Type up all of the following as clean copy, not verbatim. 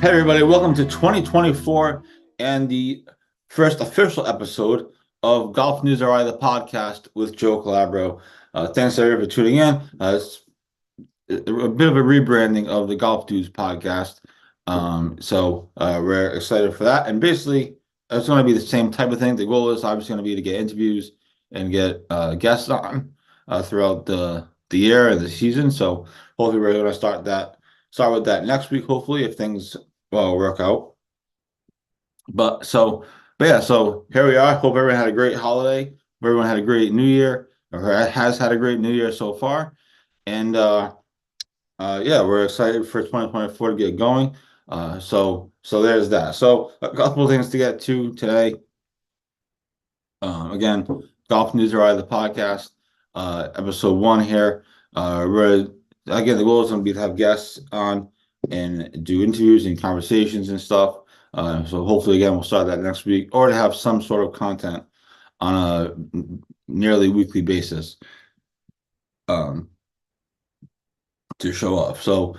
Hey everybody, welcome to 2024 and the first official episode of Golf News RI, the podcast with Joe Calabro. Thanks everybody for tuning in. It's a bit of a rebranding of the Golf Dudes podcast. We're excited for that. And basically, it's going to be the same type of thing. The goal is obviously going to be to get interviews and get guests on throughout the year and the season. So hopefully we're going to start with that next week, hopefully, if things work out. So here we are. Hope everyone had a great holiday. Everyone had a great New Year, or has had a great New Year so far. And we're excited for 2024 to get going. So there's that. So a couple of things to get to today. Again, Golf News RI, the podcast, episode 1 here. The goal is going to be to have guests on and do interviews and conversations and stuff. So hopefully, again, we'll start that next week, or to have some sort of content on a nearly weekly basis to show off. So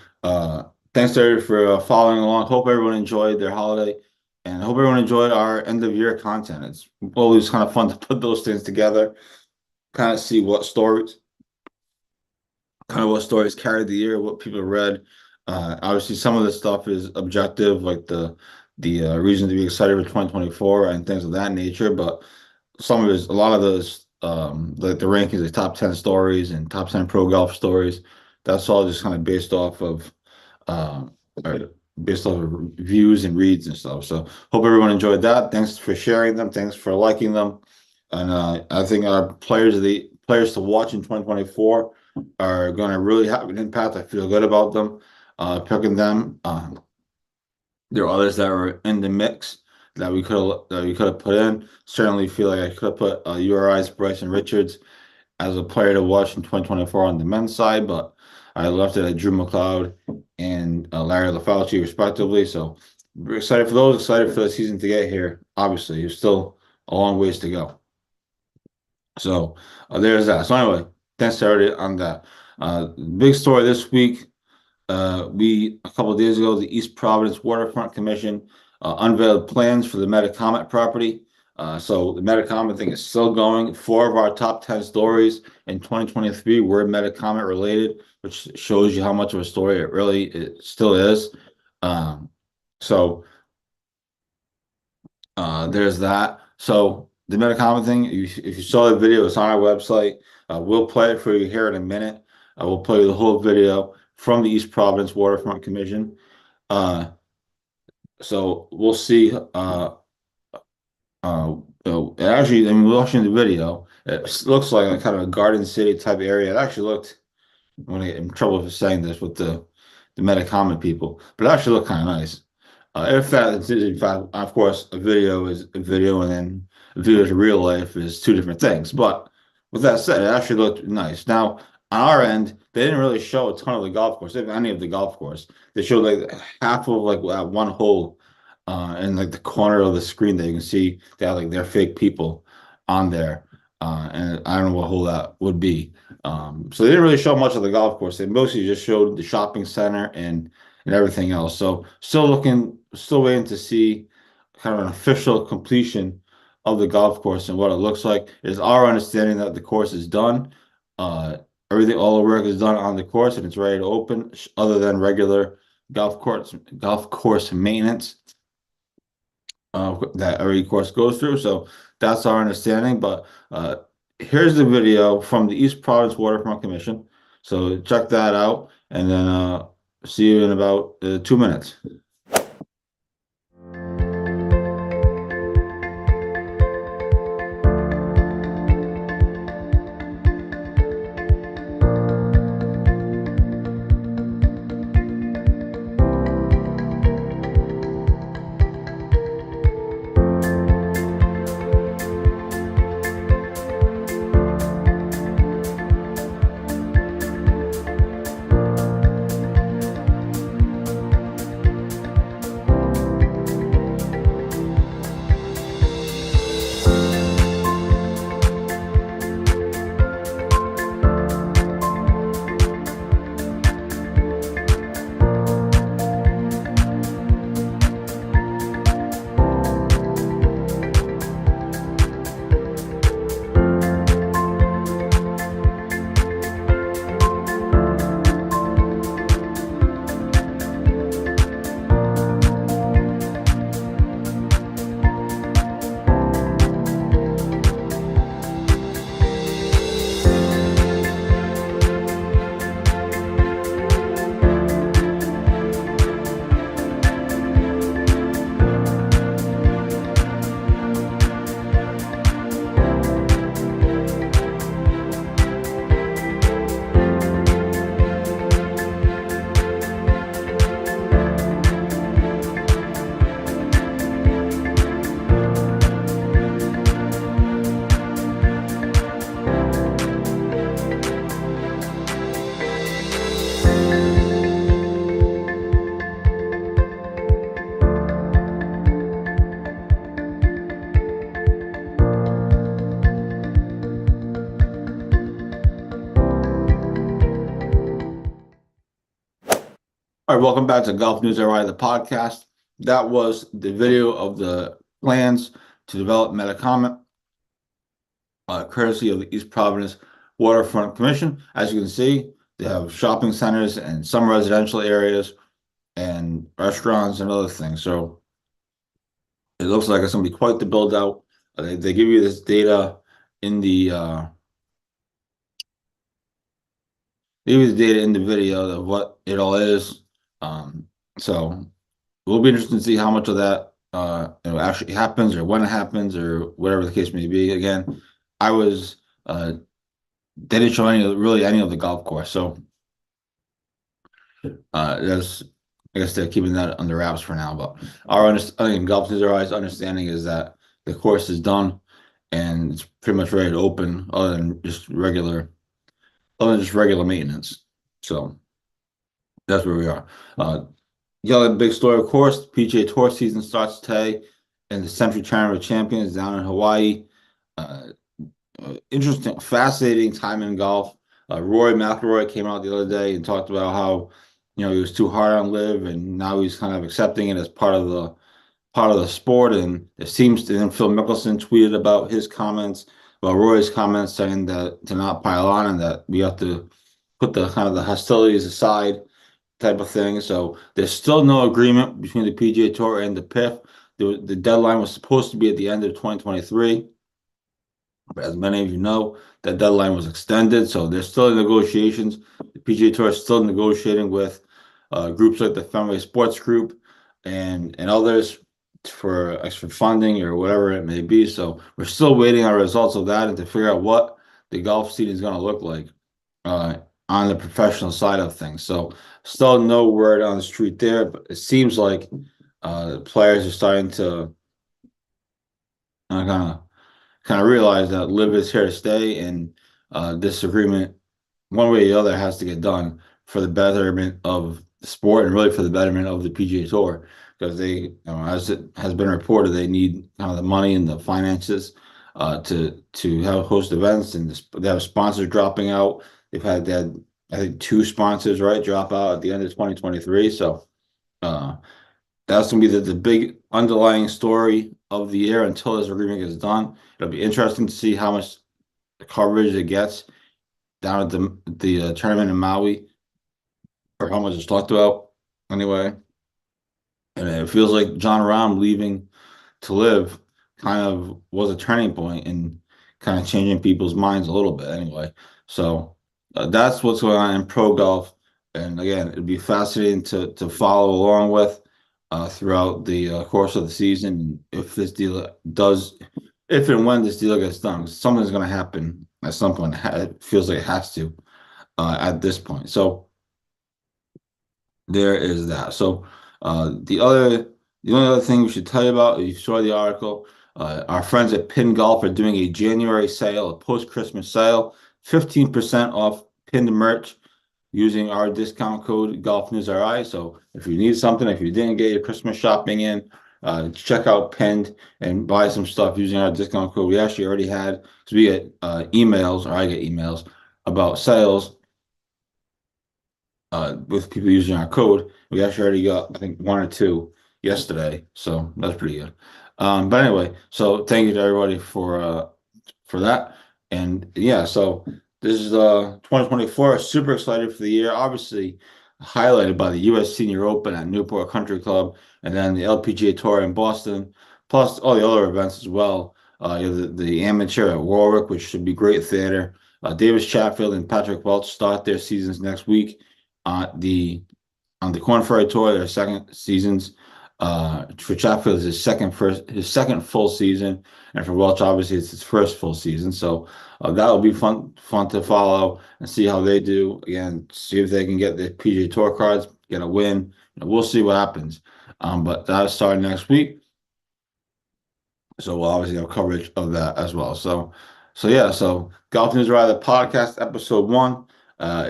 thanks to everybody for following along. Hope everyone enjoyed their holiday, and hope everyone enjoyed our end of year content. It's always kind of fun to put those things together, kind of see what stories carried the year, what people read. Obviously, some of the stuff is objective, like the reason to be excited for 2024 and things of that nature. But some of it is a lot of those, like the rankings, the top 10 stories and top 10 pro golf stories. That's all just kind of based off of views and reads and stuff. So hope everyone enjoyed that. Thanks for sharing them. Thanks for liking them. And I think our players to watch in 2024 are going to really have an impact. I feel good about them. Picking them. There are others that were in the mix that we could have put in. Certainly feel like I could have put URI's Bryson Richards as a player to watch in 2024 on the men's side, but I left it at Drew McLeod and Larry LaFauci respectively. So we're excited for those. Excited for the season to get here. Obviously, there's still a long ways to go. So there's that. So anyway, thanks to everybody on that. Big story this week. A couple of days ago, the East Providence Waterfront Commission unveiled plans for the Metacomet property. So the Metacomet thing is still going. 4 of our top 10 stories in 2023 were Metacomet related, which shows you how much of a story it still is. There's that. So the Metacomet thing, if you saw the video, it's on our website. We'll play it for you here in a minute. We'll play the whole video from the East Providence Waterfront Commission. So we'll see. Actually, I mean, watching the video, it looks like a kind of a Garden City type area. It actually looked, I'm going to get in trouble for saying this with the Metacomet people, but it actually looked kind of nice. If that is, in fact, of course, a video is a video, and then a video to real life is 2 different things. But with that said, it actually looked nice. Now, on our end, they didn't really show a ton of the golf course, if any of the golf course. They showed like half of like that one hole in like the corner of the screen that you can see. They have like their fake people on there. And I don't know what hole that would be. So they didn't really show much of the golf course. They mostly just showed the shopping center and everything else. So still waiting to see kind of an official completion of the golf course and what it looks like. It is our understanding that the course is done. All the work is done on the course and it's ready to open, other than regular golf course maintenance that every course goes through. So that's our understanding. But here's the video from the East Providence Waterfront Commission. So check that out, and then see you in about 2 minutes. welcome back to Golf News RI, the podcast. That was the video of the plans to develop Metacomet, courtesy of the East Providence Waterfront Commission. As you can see, they have shopping centers and some residential areas and restaurants and other things. So it looks like it's going to be quite the build out. They give you this data in the video of what it all is. So it will be interesting to see how much of that actually happens, or when it happens, or whatever the case may be. Again, I was they didn't show any of the golf course, so that's, I guess they're keeping that under wraps for now. But I think GolfNewsRI's understanding is that the course is done and it's pretty much ready to open, other than just regular maintenance. So that's where we are. The other big story, of course, the PGA Tour season starts today, and the Century Tournament of Champions down in Hawaii. Interesting, fascinating time in golf. Rory McIlroy came out the other day and talked about how, he was too hard on LIV, and now he's kind of accepting it as part of the sport. And it seems to, and Phil Mickelson tweeted about his comments, about Rory's comments, saying that to not pile on and that we have to put the kind of the hostilities aside, type of thing. So there's still no agreement between the PGA Tour and the PIF. The deadline was supposed to be at the end of 2023. But as many of you know, that deadline was extended. So there's still negotiations. The PGA Tour is still negotiating with groups like the Fenway Sports Group and others for extra funding or whatever it may be. So we're still waiting on results of that and to figure out what the golf season is going to look like on the professional side of things. So still no word on the street there, but it seems like players are starting to kind of realize that LIV is here to stay, and this agreement, one way or the other, has to get done for the betterment of the sport and really for the betterment of the PGA Tour, because they, as it has been reported, they need kind of the money and the finances to have host events, and they have sponsors dropping out. They've had that, I think, 2 sponsors, right, drop out at the end of 2023. So that's going to be the big underlying story of the year until this agreement gets done. It'll be interesting to see how much coverage it gets down at the tournament in Maui, or how much it's talked about anyway. And it feels like Jon Rahm leaving to LIV kind of was a turning point in kind of changing people's minds a little bit anyway. So that's what's going on in pro golf. And again, it'd be fascinating to follow along with throughout the course of the season. If and when this deal gets done, something's going to happen at some point. It feels like it has to at this point. So there is that. So the only other thing we should tell you about, you saw the article, our friends at Pin Golf are doing a January sale, a post-Christmas sale, 15% off pinned merch using our discount code GolfNewsRI. So if you need something, if you didn't get your Christmas shopping in, check out Pinned and buy some stuff using our discount code. We actually already had, because we get emails, or I get emails about sales with people using our code. We actually already got, I think, 1 or 2 yesterday, so that's pretty good. But anyway, so thank you to everybody for that. And yeah, so this is 2024. Super excited for the year. Obviously, highlighted by the U.S. Senior Open at Newport Country Club, and then the LPGA Tour in Boston, plus all the other events as well. The amateur at Warwick, which should be great theater. Davis Chatfield and Patrick Welch start their seasons next week. On the Korn Ferry Tour, their second seasons. For Chatfield, is his second full season, and for Welch, obviously, it's his first full season. So that will be fun to follow and see how they do. Again, see if they can get the PGA Tour cards, get a win. We'll see what happens. But that'll start next week. So we'll obviously have coverage of that as well. So yeah, so Golf News Rider podcast episode 1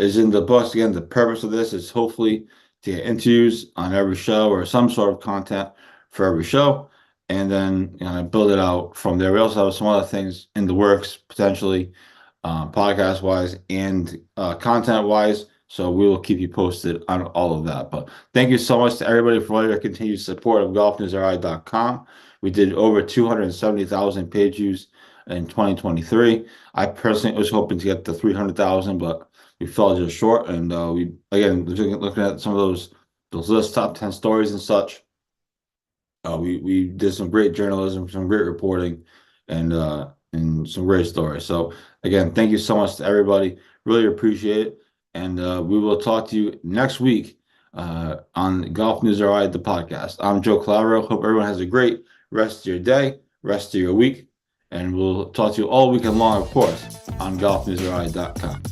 is in the books. Again, the purpose of this is hopefully to get interviews on every show or some sort of content for every show, and then build it out from there. We also have some other things in the works potentially, podcast wise and content wise. So we will keep you posted on all of that. But thank you so much to everybody for all your continued support of GolfNewsRI.com. We did over 270,000 page views in 2023. I personally was hoping to get to 300,000, but we fell just short. And we again looking at some of those list top 10 stories and such. We did some great journalism, some great reporting, and some great stories. So again, thank you so much to everybody. Really appreciate it. And we will talk to you next week on Golf News RI, the podcast. I'm Joe Calabro. Hope everyone has a great rest of your day, rest of your week, and we'll talk to you all weekend long, of course, on golfnewsri.com.